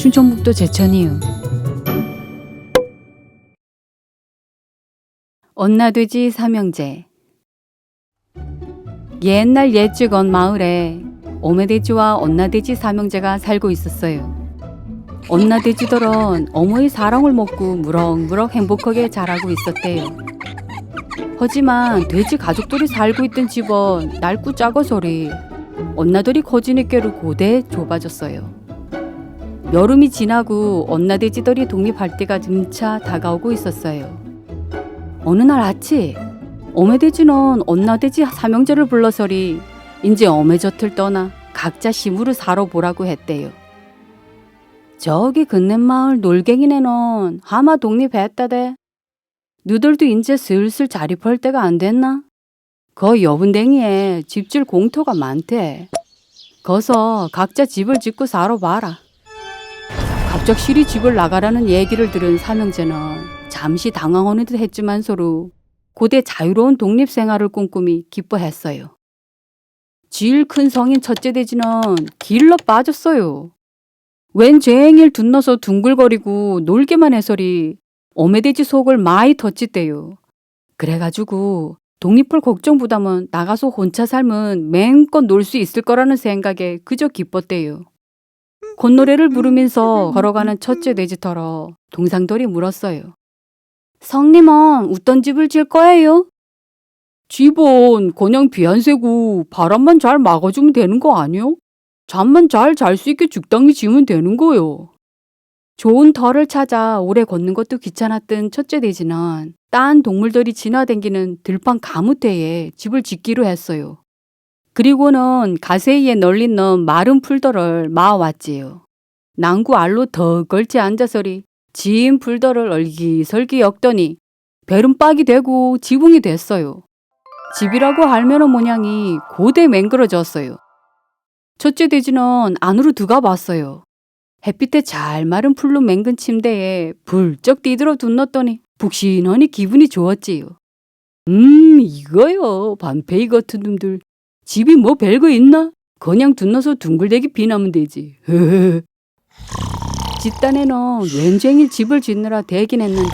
충청북도 제천이요. 언나돼지 삼형제. 옛날 옛적 언 마을에 오메돼지와 언나돼지 삼형제가 살고 있었어요. 언나돼지들은 어머니 사랑을 먹고 무럭무럭 행복하게 자라고 있었대요. 하지만 돼지 가족들이 살고 있던 집은 낡고 작아서리 언나들이 커지니께로 고대 좁아졌어요. 여름이 지나고 언나돼지들이 독립할 때가 점차 다가오고 있었어요. 어느 날 아침 오메돼지는 언나돼지 삼형제를 불러서리 이제 어메젖을 떠나 각자 시무를 사러 보라고 했대요. 저기 근넷마을 놀갱이네는 아마 독립했다대. 너들도 이제 슬슬 자립할 때가 안 됐나? 거 여분댕이에 집질 공터가 많대. 거서 각자 집을 짓고 살아 봐라. 갑작스레 집을 나가라는 얘기를 들은 삼형제는 잠시 당황하는 듯 했지만 서로 고대 자유로운 독립생활을 꿈꾸미 기뻐했어요. 제일 큰 성인 첫째 돼지는 길러 빠졌어요. 웬 종일 둔너서 둥글거리고 놀기만 해서리 오메돼지 속을 많이 덧짓대요. 그래가지고 독립할 걱정보다는 나가서 혼자 살면 맹껏 놀 수 있을 거라는 생각에 그저 기뻤대요. 콧노래를 부르면서 걸어가는 첫째 돼지터러 동상돌이 물었어요. 성님은 어떤 집을 질 거예요? 집은 그냥 비 안 새고 바람만 잘 막아주면 되는 거 아니요? 잠만 잘 잘 수 있게 적당히 지으면 되는 거요. 좋은 터를 찾아 오래 걷는 것도 귀찮았던 첫째 돼지는 딴 동물들이 지나다니는 들판 가무대에 집을 짓기로 했어요. 그리고는 가세이에 널린 마른 풀들을 마와왔지요. 난구 알로 더 걸치 앉아서리 진 풀들을 얼기설기 엮더니 배름박이 되고 지붕이 됐어요. 집이라고 할면은 모양이 고대 맹그러졌어요. 첫째 돼지는 안으로 들어가 봤어요. 햇빛에 잘 마른 풀로 맹근 침대에 불쩍 뛰들어 둔렀더니 푹신하니 기분이 좋았지요. 이거요. 반페이 같은 놈들. 집이 뭐 별거 있나? 그냥 둔너서 둥글대기 비나면 되지. 집단에는 웬쟁일 집을 짓느라 대긴 했는지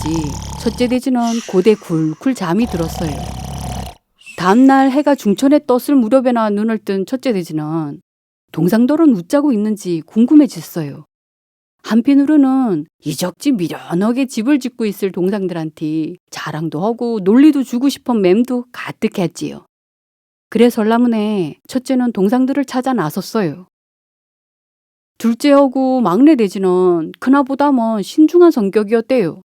첫째 돼지는 고대 굴굴 잠이 들었어요. 다음날 해가 중천에 떴을 무렵에나 눈을 뜬 첫째 돼지는 동상들은 웃자고 있는지 궁금해졌어요. 한편으로는 이적지 미련하게 집을 짓고 있을 동상들한테 자랑도 하고 논리도 주고 싶은 맴도 가득했지요. 그래 설라문에 첫째는 동상들을 찾아 나섰어요. 둘째하고 막내 돼지는 큰아보다는 신중한 성격이었대요.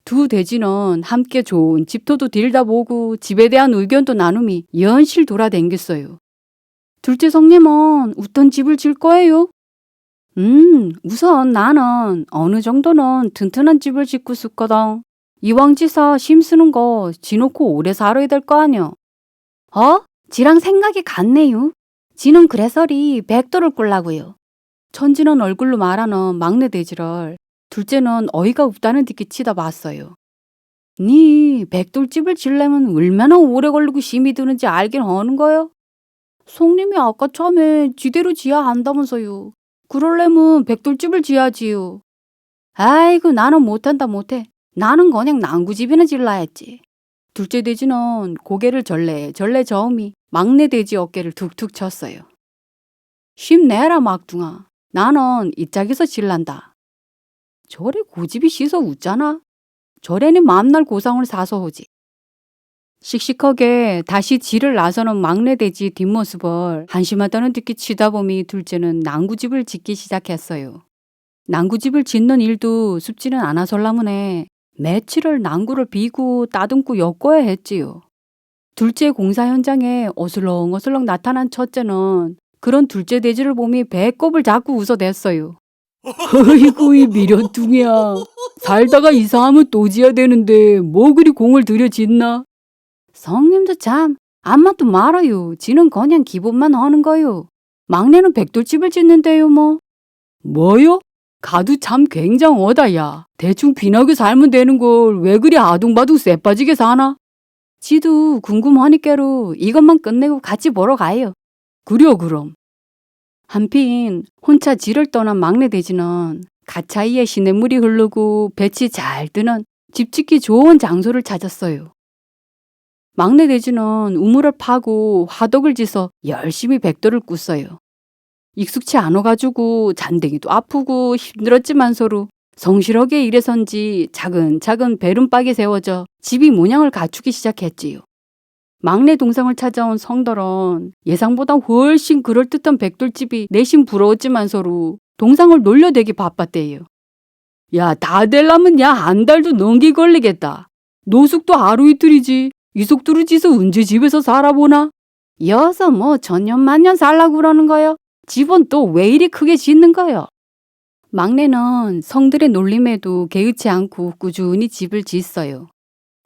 두 돼지는 함께 좋은 집터도 들다 보고 집에 대한 의견도 나눔이 연실 돌아댕겼어요. 둘째 성님은 어떤 집을 질 거예요? 우선 나는 어느 정도는 튼튼한 집을 짓고 싶거든. 이왕지사 심쓰는 거 지놓고 오래 살아야 될 거 아니야. 지랑 생각이 같네요. 지는 그래서리 백도를 꿀라고요. 천진한 얼굴로 말하는 막내 돼지를 둘째는 어이가 없다는 듯이 치다봤어요. 니 백돌집을 질려면 얼마나 오래 걸리고 힘이 드는지 알긴 하는 거요? 송님이 아까 처음에 지대로 지어야 한다면서요. 그럴래면 백돌집을 지어야지요. 아이고 나는 못한다 못해. 나는 그냥 난구집이나 질라 했지. 둘째 돼지는 고개를 절레절레 저으미 막내 돼지 어깨를 툭툭 쳤어요. 힘내라 막둥아. 나는 이 짝에서 질란다. 저래 고집이 씻어 웃잖아. 저래는 마음날 고상을 사서 오지. 씩씩하게 다시 지를 나서는 막내 돼지 뒷모습을 한심하다는 듯이 치다보니 둘째는 난구집을 짓기 시작했어요. 난구집을 짓는 일도 쉽지는 않아설라문에 며칠을 난구를 비고 따듬고 엮어야 했지요. 둘째 공사 현장에 어슬렁어슬렁 나타난 첫째는 그런 둘째 돼지를 보니 배꼽을 잡고 웃어댔어요. 어이구 이 미련둥이야. 살다가 이사하면 또 지어야 되는데 뭐 그리 공을 들여 짓나? 성님도 참 암맛도 말아요. 지는 그냥 기본만 하는 거요. 막내는 백돌집을 짓는데요 뭐. 뭐요? 가도 참 굉장하다 야. 대충 비나게 살면 되는 걸 왜 그리 아둥바둥 쎄빠지게 사나? 지도 궁금하니까로 이것만 끝내고 같이 보러 가요. 그려 그럼. 한편 혼자 지를 떠난 막내 돼지는 가차이에 시냇물이 흐르고 볕이 잘 뜨는 집 짓기 좋은 장소를 찾았어요. 막내 돼지는 우물을 파고 화덕을 지서 열심히 백돌을 굽어요. 익숙치 않아가지고 잔댕이도 아프고 힘들었지만서도 성실하게 일해선지 차근차근 배름박이 세워져 집이 모양을 갖추기 시작했지요. 막내 동상을 찾아온 성덜은 예상보다 훨씬 그럴듯한 백돌집이 내심 부러웠지만서도 동상을 놀려대기 바빴대요. 야, 다 되려면 야 한 달도 넘게 걸리겠다. 노숙도 하루 이틀이지. 이 속도로 지서 언제 집에서 살아보나? 여서 뭐 천년만년 살라고 그러는 거요? 집은 또 왜 이리 크게 짓는 거요? 막내는 성들의 놀림에도 개의치 않고 꾸준히 집을 짓어요.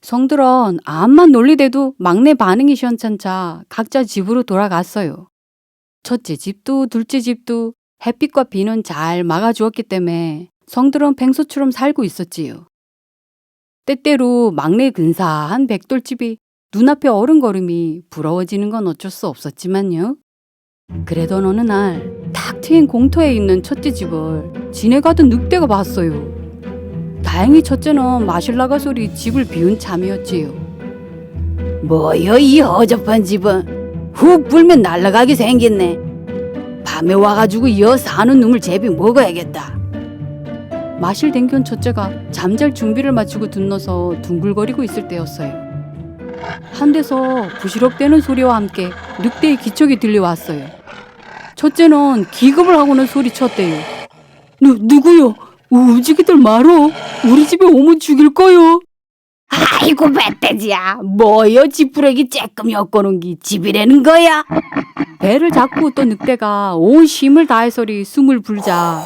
성들은 암만 놀리대도 막내 반응이 시원찮자 각자 집으로 돌아갔어요. 첫째 집도 둘째 집도 햇빛과 비는 잘 막아주었기 때문에 성들은 팽소처럼 살고 있었지요. 때때로 막내 근사한 백돌집이 눈앞에 어른걸음이 부러워지는 건 어쩔 수 없었지만요. 그래도 어느 날 탁 트인 공터에 있는 첫째 집을 지내가던 늑대가 봤어요. 다행히 첫째는 마실 나가소리 집을 비운 참이었지요. 뭐여 이 허접한 집은 훅 불면 날아가게 생겼네. 밤에 와가지고 여 사는 놈을 제비 먹어야겠다. 마실 댕겨온 첫째가 잠잘 준비를 마치고 둔너서 둥글거리고 있을 때였어요. 한 데서 부시럭대는 소리와 함께 늑대의 기척이 들려왔어요. 첫째는 기겁을 하고는 소리쳤대요. 누구요? 우지기들 말어. 우리 집에 오면 죽일 거요. 아이고 멧돼지야. 뭐여 지푸레기 쬐끔 엮어놓은 게 집이라는 거야? 배를 잡고 또 늑대가 온 힘을 다해서리 숨을 불자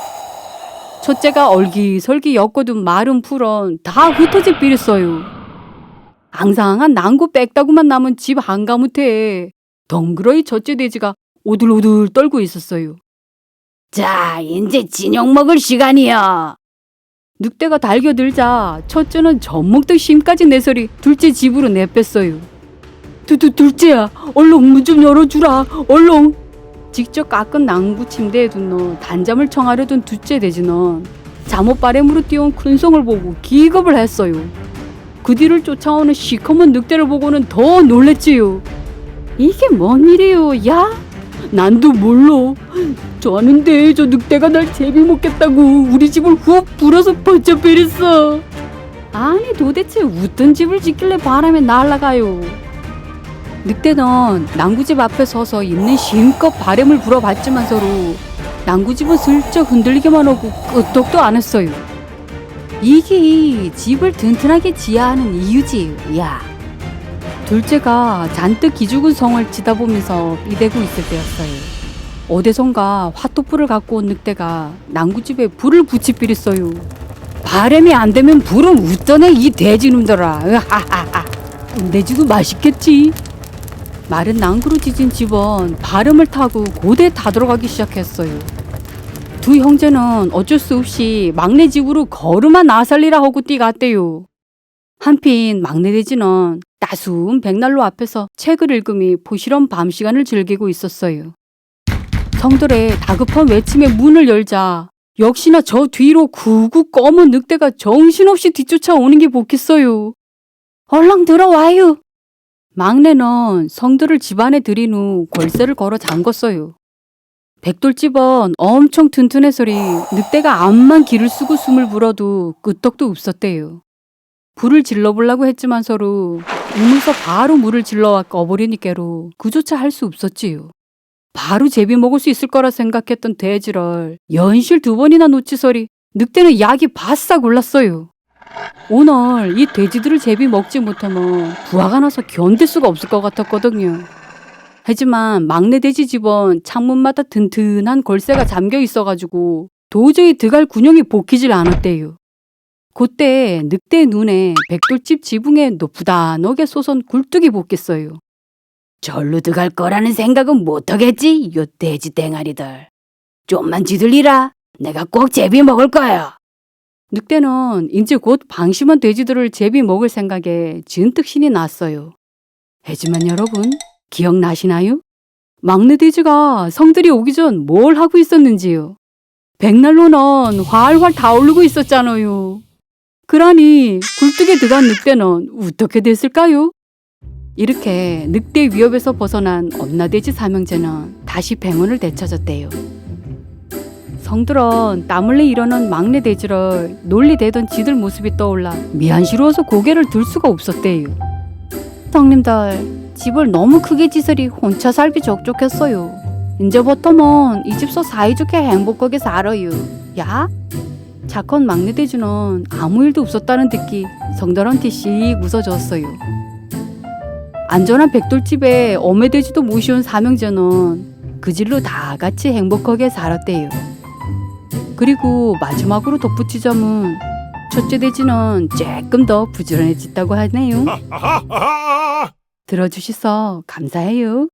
첫째가 얼기설기 엮어둔 마른 풀은 다 흩어져 버렸어요. 앙상한 난구 빽다구만 남은 집 한가무태에 덩그러이 첫째 돼지가 오들오들 떨고 있었어요. 자, 이제 진영 먹을 시간이야. 늑대가 달겨들자 첫째는 젖먹던 힘까지 내서리 둘째 집으로 내뺐어요. 둘째야, 얼른 문 좀 열어주라, 얼른. 직접 깎은 낭구 침대에 둔 단잠을 청하려던 둘째 돼지는 잠옷 바람으로 뛰어온 큰 송을 보고 기겁을 했어요. 그 뒤를 쫓아오는 시커먼 늑대를 보고는 더 놀랬지요. 이게 뭔 일이요, 야? 난도 몰라. 저는데 저 늑대가 날 제비 먹겠다고 우리 집을 훅 불어서 버텨버렸어. 아니 도대체 어떤 집을 짓길래 바람에 날아가요. 늑대는 난구집 앞에 서서 있는 힘껏 바람을 불어봤지만 서로 난구집은 슬쩍 흔들리기만 하고 끄떡도 안 했어요. 이게 집을 튼튼하게 지어야 하는 이유지, 야. 둘째가 잔뜩 기죽은 성을 치다보면서 삐대고 있을 때였어요. 어디선가 화토불을 갖고 온 늑대가 난구집에 불을 붙이비렸어요. 바람이 안 되면 불은 웃더네 이 돼지놈들아. 으하하하. 내지도 맛있겠지. 마른 난구로 지진 집은 바람을 타고 고대 타들어가기 시작했어요. 두 형제는 어쩔 수 없이 막내 집으로 걸음아 나살리라 하고 뛰갔대요. 한편 막내 돼지는 따스운 백난로 앞에서 책을 읽으며 보시런 밤 시간을 즐기고 있었어요. 성들의 다급한 외침에 문을 열자 역시나 저 뒤로 구구 검은 늑대가 정신없이 뒤쫓아오는 게 보겠어요. 얼른 들어와요. 막내는 성들을 집 안에 들인 후 골세를 걸어 잠궜어요. 백돌집은 엄청 튼튼해서리 늑대가 암만 기를 쓰고 숨을 불어도 끄떡도 없었대요. 불을 질러보려고 했지만 서로 우물서 바로 물을 질러와 꺼버리니께로 그조차 할 수 없었지요. 바로 제비 먹을 수 있을 거라 생각했던 돼지를 연실 2번이나 놓치서리 늑대는 약이 바싹 올랐어요. 오늘 이 돼지들을 제비 먹지 못하면 부하가 나서 견딜 수가 없을 것 같았거든요. 하지만 막내 돼지 집은 창문마다 튼튼한 걸쇠가 잠겨 있어가지고 도저히 들어갈 군용이 복히질 않았대요. 그때 늑대의 눈에 백돌집 지붕에 노부단하게 솟은 굴뚝이 보겠어요. 절로 들어갈 거라는 생각은 못하겠지, 요 돼지 땡아리들. 좀만 지들리라. 내가 꼭 제비 먹을 거야. 늑대는 이제 곧 방심한 돼지들을 제비 먹을 생각에 진뜩 신이 났어요. 하지만 여러분, 기억나시나요? 막내 돼지가 성들이 오기 전 뭘 하고 있었는지요? 백날로는 활활 타오르고 있었잖아요. 그러니 굴뚝에 들어간 늑대는 어떻게 됐을까요? 이렇게 늑대 위협에서 벗어난 엄나돼지 삼형제는 다시 뱅원을 되찾았대요. 성들은 땀 흘려 일어난 막내 돼지를 논리대던 지들 모습이 떠올라 미안스러워서 고개를 들 수가 없었대요. 형님들, 집을 너무 크게 지으리 혼자 살기 적적했어요. 이제부터는 이 집서 사이좋게 행복하게 살아요. 야? 착한 막내 돼지는 아무 일도 없었다는 듯이 성들한테 씩 웃어줬어요. 안전한 백돌집에 어메돼지도 모셔온 삼형제는 그 질로 다 같이 행복하게 살았대요. 그리고 마지막으로 덧붙이자면 첫째 돼지는 조금 더 부지런해졌다고 하네요. 들어주셔서 감사해요.